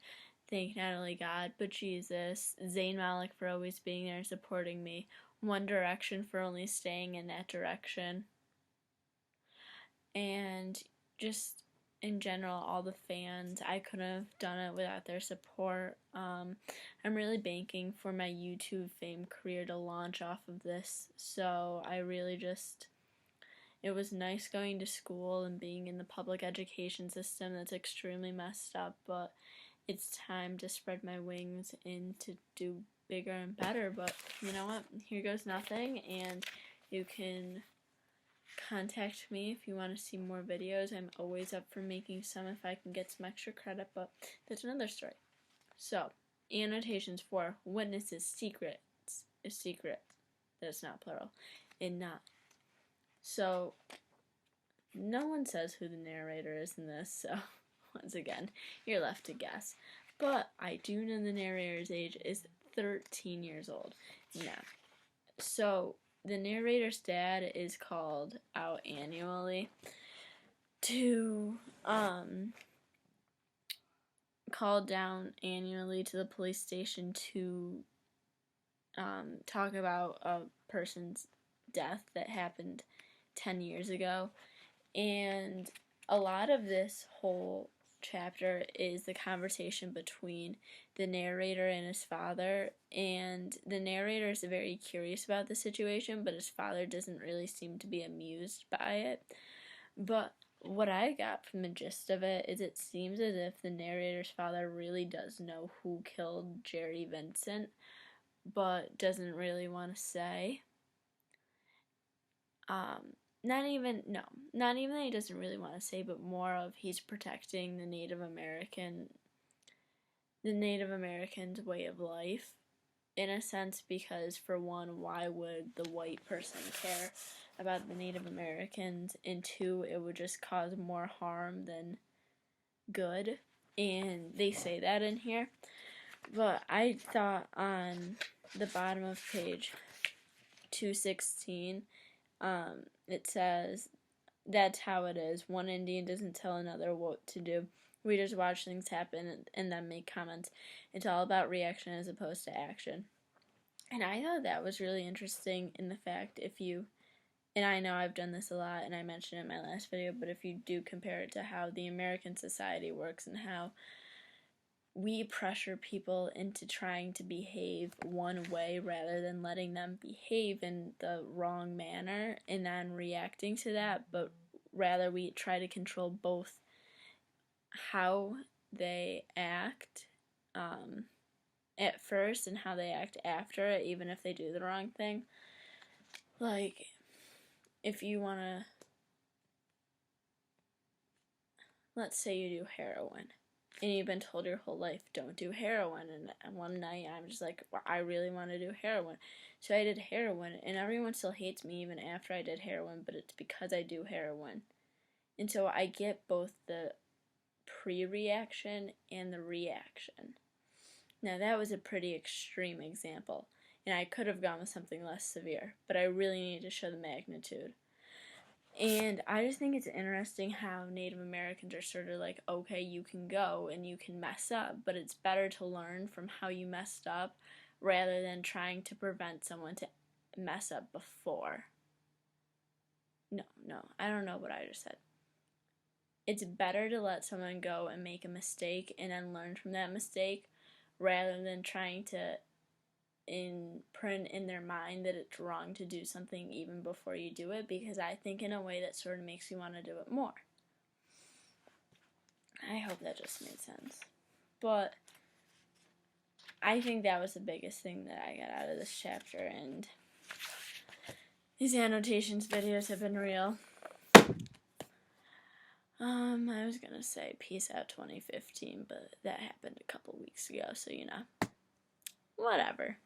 thank not only God, but Jesus, Zayn Malik for always being there and supporting me, One Direction for only staying in that direction, and just in general, all the fans. I couldn't have done it without their support. I'm really banking for my YouTube fame career to launch off of this, so I really it was nice going to school and being in the public education system that's extremely messed up, but it's time to spread my wings and to do bigger and better. But you know what? Here goes nothing, and you can contact me if you want to see more videos. I'm always up for making some if I can get some extra credit, but that's another story. So, annotations for witnesses, secrets, a secret, that's not plural, and not. So, no one says who the narrator is in this, so once again, you're left to guess. But I do know the narrator's age is 13 years old now. So, the narrator's dad is called out annually to, called down annually to the police station to talk about a person's death that happened 10 years ago. And a lot of this whole chapter is the conversation between the narrator and his father, and the narrator is very curious about the situation, but his father doesn't really seem to be amused by it. But what I got from the gist of it is it seems as if the narrator's father really does know who killed Jerry Vincent, but doesn't really want to say. Not even that he doesn't really want to say, but more of he's protecting the Native American's way of life, in a sense, because for one, why would the white person care about the Native Americans, and two, it would just cause more harm than good, and they say that in here. But I thought on the bottom of page 216, it says, "That's how it is. One Indian doesn't tell another what to do. We just watch things happen and then make comments. It's all about reaction as opposed to action." And I thought that was really interesting in the fact and I know I've done this a lot and I mentioned it in my last video, but if you do compare it to how the American society works and how we pressure people into trying to behave one way rather than letting them behave in the wrong manner and then reacting to that, but rather we try to control both how they act at first and how they act after it, even if they do the wrong thing. Like, if you want to, let's say you do heroin, and you've been told your whole life, don't do heroin, and one night I'm just like, well, I really want to do heroin. So I did heroin, and everyone still hates me even after I did heroin, but it's because I do heroin. And so I get both the pre-reaction and the reaction. Now that was a pretty extreme example, and I could have gone with something less severe, but I really need to show the magnitude. And I just think it's interesting how Native Americans are sort of like, okay, you can go and you can mess up, but it's better to learn from how you messed up rather than trying to prevent someone to mess up before. No, I don't know what I just said. It's better to let someone go and make a mistake and then learn from that mistake rather than trying to imprint in their mind that it's wrong to do something even before you do it, because I think in a way that sort of makes you want to do it more. I hope that just made sense. But I think that was the biggest thing that I got out of this chapter, and these annotations videos have been real. I was gonna say peace out 2015, but that happened a couple weeks ago, so whatever.